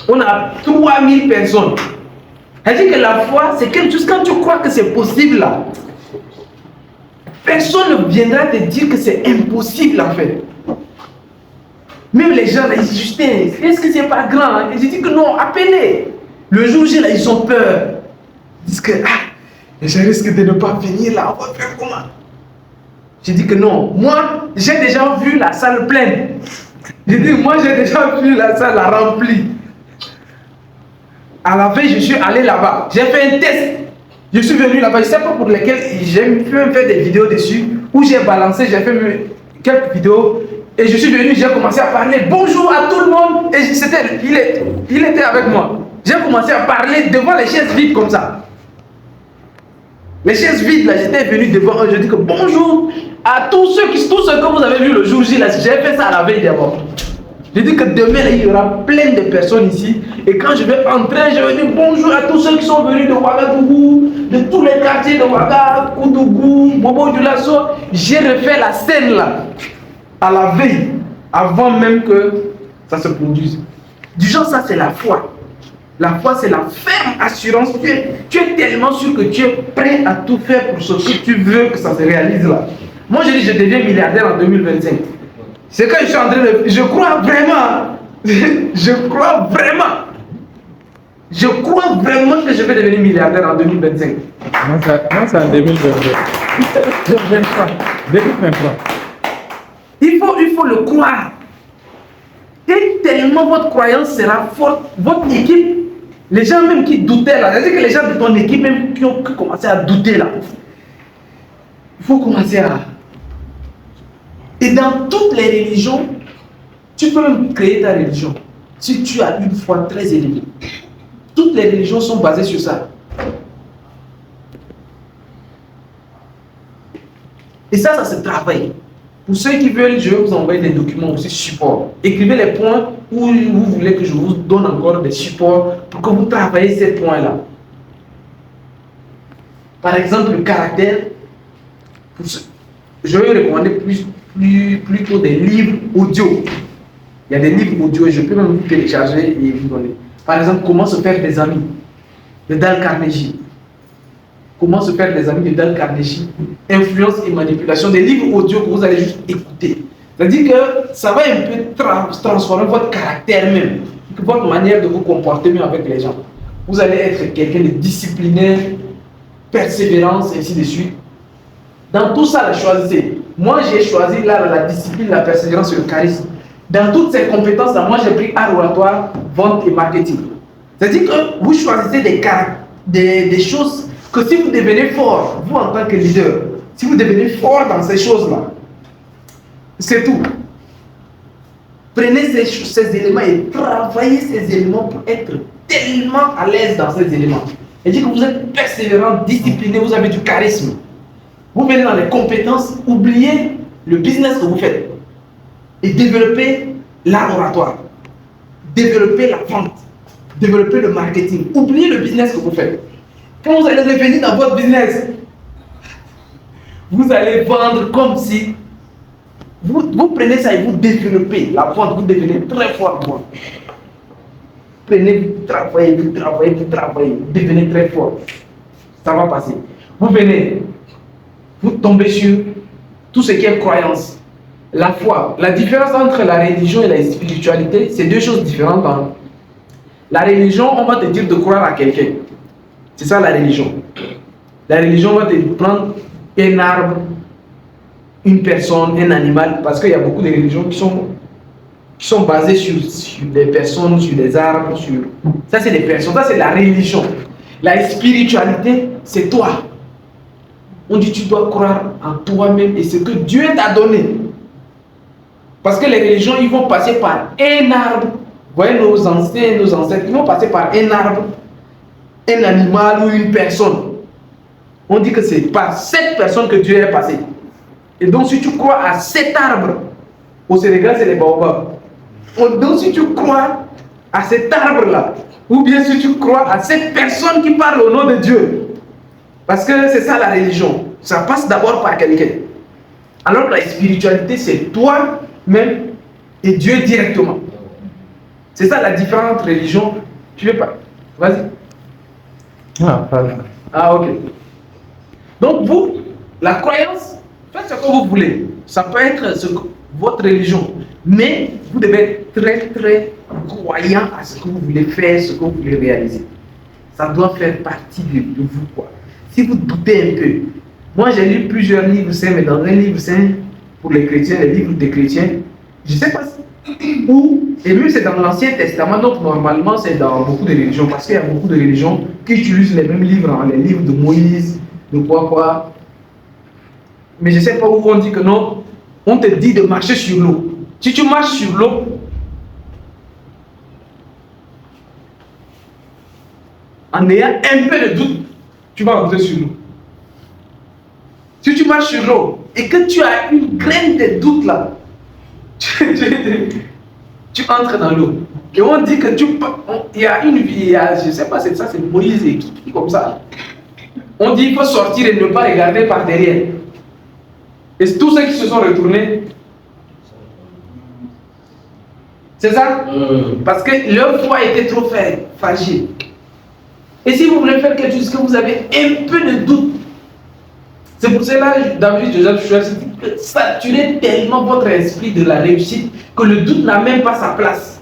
On a 3000 personnes. Elle dit que la foi, c'est quelque chose, quand tu crois que c'est possible là, personne ne viendra te dire que c'est impossible en fait. Même les gens là, ils disent, Justin, est-ce que c'est pas grand? Et je dis que non, appelez. Le jour J là, ils ont peur. Ils disent que, je risque de ne pas venir là, on va faire comment? Je dis que non, moi, j'ai déjà vu la salle pleine. Je dis, moi, j'ai déjà vu la salle remplie. À la veille, je suis allé là-bas. J'ai fait un test. Je suis venu là-bas. Je ne sais pas pour lesquels j'ai pu faire des vidéos dessus. Où j'ai balancé, j'ai fait quelques vidéos. Et je suis venu, j'ai commencé à parler. Bonjour à tout le monde. Et il était avec moi. J'ai commencé à parler devant les chaises vides comme ça. Les chaises vides, là, j'étais venu devant eux. Je dis que bonjour à tous ceux que vous avez vu le jour J. J'ai fait ça à la veille d'abord. Je dis que demain, il y aura plein de personnes ici. Et quand je vais entrer, je vais dire bonjour à tous ceux qui sont venus de Ouagadougou, de tous les quartiers de Ouaga, Koudougou, Bobo du Lasso. J'ai refait la scène là, à la veille, avant même que ça se produise. Du genre, ça c'est la foi. La foi, c'est la ferme assurance. Tu es tellement sûr que tu es prêt à tout faire pour ce que tu veux que ça se réalise là. Moi, je dis, je deviens milliardaire en 2025. C'est quand je suis en train de... Je crois vraiment. Je crois vraiment. Je crois vraiment que je vais devenir milliardaire en 2025. Moi, c'est en 2022. 2023. Il faut le croire. Et tellement votre croyance sera forte, votre équipe, les gens même qui doutaient là, c'est-à-dire que les gens de ton équipe même qui ont commencé à douter là, il faut commencer à... Et dans toutes les religions, tu peux même créer ta religion si tu as une foi très élevée. Toutes les religions sont basées sur ça. Et ça se travaille. Pour ceux qui veulent, je vais vous envoyer des documents aussi support. Écrivez les points où vous voulez que je vous donne encore des supports pour que vous travaillez ces points-là. Par exemple, le caractère. Je vais recommander plutôt des livres audio. Il y a des livres audio et je peux même vous télécharger et vous donner. Par exemple, comment se faire des amis de Dale Carnegie. Comment se faire des amis de Dale Carnegie. Influence et manipulation. Des livres audio que vous allez juste écouter. C'est-à-dire que ça va un peu transformer votre caractère même. Votre manière de vous comporter même avec les gens. Vous allez être quelqu'un de discipliné, persévérance, et ainsi de suite. Dans tout ça, choisissez. Moi, j'ai choisi la discipline, la persévérance et le charisme. Dans toutes ces compétences-là, moi, j'ai pris art oratoire, vente et marketing. C'est-à-dire que vous choisissez des choses que si vous devenez fort, vous en tant que leader, si vous devenez fort dans ces choses-là, c'est tout. Prenez ces éléments et travaillez ces éléments pour être tellement à l'aise dans ces éléments. Et dit que vous êtes persévérant, discipliné, vous avez du charisme. Vous venez dans les compétences, oubliez le business que vous faites et développez l'art oratoire, développez la vente, développez le marketing. Oubliez le business que vous faites. Quand vous allez revenir dans votre business, vous allez vendre comme si vous prenez ça et vous développez la vente, vous devenez très fort. Prenez, vous travaillez, devenez très fort. Ça va passer. Vous venez, vous tombez sur tout ce qui est croyance. La foi. La différence entre la religion et la spiritualité, c'est deux choses différentes. La religion, on va te dire de croire à quelqu'un. C'est ça la religion. La religion va te prendre un arbre, une personne, un animal, parce qu'il y a beaucoup de religions qui sont basées sur des personnes, sur des arbres, sur... Ça c'est des personnes, ça c'est la religion. La spiritualité, c'est toi. On dit tu dois croire en toi-même et ce que Dieu t'a donné. Parce que les religions, ils vont passer par un arbre. Vous voyez nos anciens, nos ancêtres, ils vont passer par un arbre, un animal ou une personne. On dit que c'est par cette personne que Dieu est passé. Et donc si tu crois à cet arbre, au Sénégal c'est les baobabs. Donc si tu crois à cet arbre-là, ou bien si tu crois à cette personne qui parle au nom de Dieu, parce que c'est ça la religion, ça passe d'abord par quelqu'un. Alors que la spiritualité c'est toi-même et Dieu directement. C'est ça la différence entre religion. Tu veux pas? Vas-y. Ah, pardon. Ah, ok. Donc, vous, la croyance, faites ce que vous voulez. Ça peut être votre religion. Mais vous devez être très, très croyant à ce que vous voulez faire, ce que vous voulez réaliser. Ça doit faire partie de vous, quoi. Si vous doutez un peu. Moi, j'ai lu plusieurs livres saints, mais dans un livre saint, pour les chrétiens, les livres des chrétiens, je ne sais pas où, et même c'est dans l'Ancien Testament, donc normalement c'est dans beaucoup de religions, parce qu'il y a beaucoup de religions qui utilisent les mêmes livres, hein, les livres de Moïse, de quoi. Mais je ne sais pas où on dit que non, on te dit de marcher sur l'eau. Si tu marches sur l'eau, en ayant un peu de doute, tu vas entrer sur l'eau. Si tu marches sur l'eau et que tu as une graine de doute là, tu entres dans l'eau. Et on dit que il y a une vie, je ne sais pas, c'est ça, c'est Moïse et qui comme ça. On dit qu'il faut sortir et ne pas regarder par derrière. Et tous ceux qui se sont retournés, c'est ça? Parce que leur foi était trop faible, fragile. Et si vous voulez faire quelque chose que vous avez un peu de doute, c'est pour cela que David Joseph choisit de saturer tellement votre esprit de la réussite que le doute n'a même pas sa place.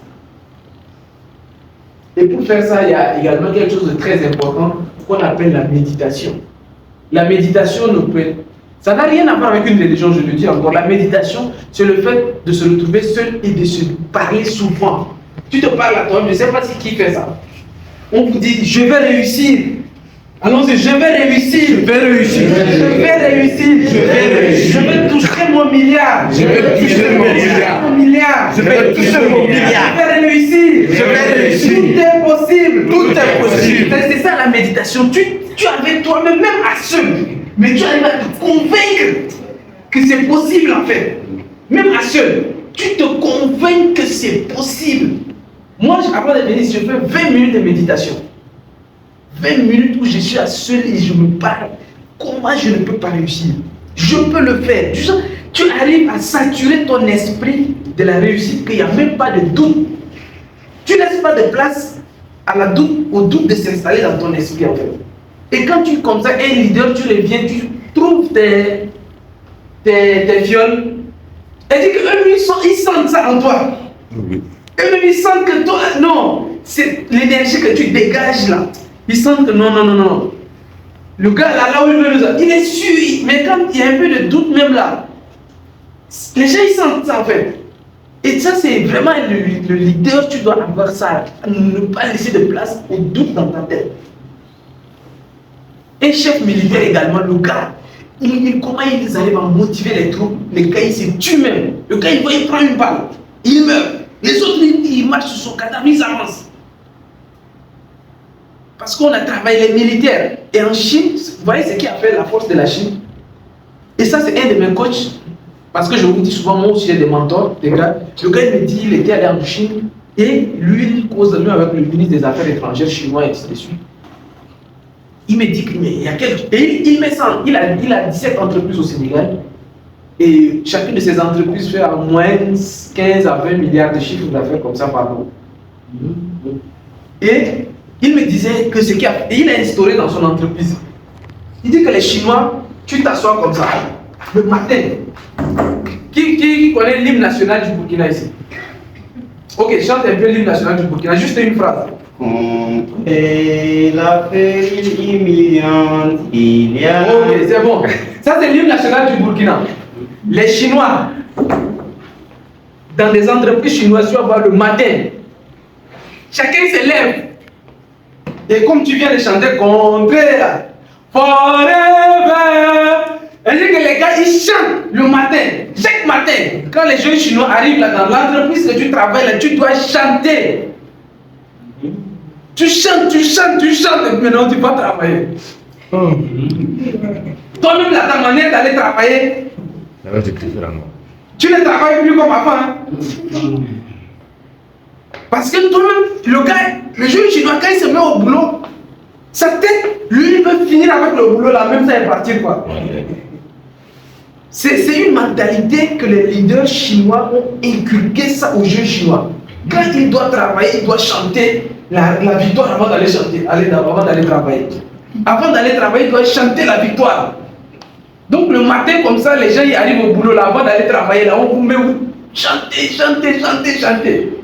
Et pour faire ça, il y a également quelque chose de très important qu'on appelle la méditation. La méditation, ça n'a rien à voir avec une religion, je le dis encore. La méditation, c'est le fait de se retrouver seul et de se parler souvent. Tu te parles à toi, je ne sais pas si qui fait ça. On vous dit, je vais réussir. Allons-y, je vais réussir. Je vais réussir. Je vais réussir. Je vais réussir. Je vais toucher mon milliard. Je vais toucher mon milliard. Je vais toucher mon milliard. Je vais réussir. Je vais réussir. Tout est possible. Tout est possible. C'est ça la méditation. Tu avec toi-même, même à seul, mais tu arrives à te convaincre que c'est possible en fait. Même à seul, tu te convaincs que c'est possible. Moi, avant de venir, je fais 20 minutes de méditation. 20 minutes où je suis à seul et je me parle. Comment je ne peux pas réussir? Je peux le faire. Tu arrives à saturer ton esprit de la réussite, qu'il n'y a même pas de doute. Tu ne laisses pas de place au doute de s'installer dans ton esprit en fait. Et quand tu es comme ça, un leader, tu reviens, tu trouves tes viols. Et dis qu'eux, ils sentent ça en toi. Oui. Eux-mêmes, ils sentent que toi, non, c'est l'énergie que tu dégages là. Ils sentent que non. Le gars là où il veut il est sûr, mais quand il y a un peu de doute même là, les gens ils sentent ça en fait. Et ça c'est vraiment le leader, tu dois avoir ça, ne pas laisser de place au doute dans ta tête. Un chef militaire également, le gars, comment ils arrivent à motiver les troupes? Le gars il se tue même. Le gars il prend une balle, il meurt. Les autres ils marchent sur son cadavre, ils avancent. Parce qu'on a travaillé les militaires. Et en Chine, vous voyez ce qui a fait la force de la Chine? Et ça, c'est un de mes coachs. Parce que je vous dis souvent, moi aussi j'ai des mentors, des gars. Le gars, il me dit, il était allé en Chine. Et lui, il cause de lui avec le ministre des Affaires étrangères chinois et ainsi de suite. Il me dit qu'il y a quelque chose. Et il met ça. Il a 17 entreprises au Sénégal. Et chacune de ces entreprises fait en moyenne 15 à 20 milliards de chiffres d'affaires comme ça par an. Et il me disait que et il a instauré dans son entreprise. Il dit que les Chinois, tu t'assois comme ça, le matin. Qui connaît l'hymne national du Burkina ici? Ok, chante un peu l'hymne national du Burkina, juste une phrase. Et la feuille humiliante, il y a. Ok, c'est bon. Ça, c'est l'hymne national du Burkina. Les Chinois, dans des entreprises chinoises, tu vas voir le matin. Chacun se lève. Et comme tu viens de chanter contraire, forever. Et dit que les gars, ils chantent le matin. Chaque matin, quand les jeunes chinois arrivent là dans l'entreprise que tu travailles, là, tu dois chanter. Tu chantes, et maintenant tu vas travailler. Toi-même, là, ta manière d'aller travailler, tu ne travailles plus comme avant. Hein? Parce que toi-même, le jeune chinois, quand il se met au boulot, sa tête, lui, il veut finir avec le boulot là, même ça est parti quoi. C'est une mentalité que les leaders chinois ont inculqué ça aux jeunes chinois. Quand il doit travailler, il doit chanter la victoire avant d'aller chanter, avant d'aller travailler. Avant d'aller travailler, il doit chanter la victoire. Donc le matin, comme ça, les gens ils arrivent au boulot là, avant d'aller travailler là, on vous met où? Chantez, chantez, chantez, chantez.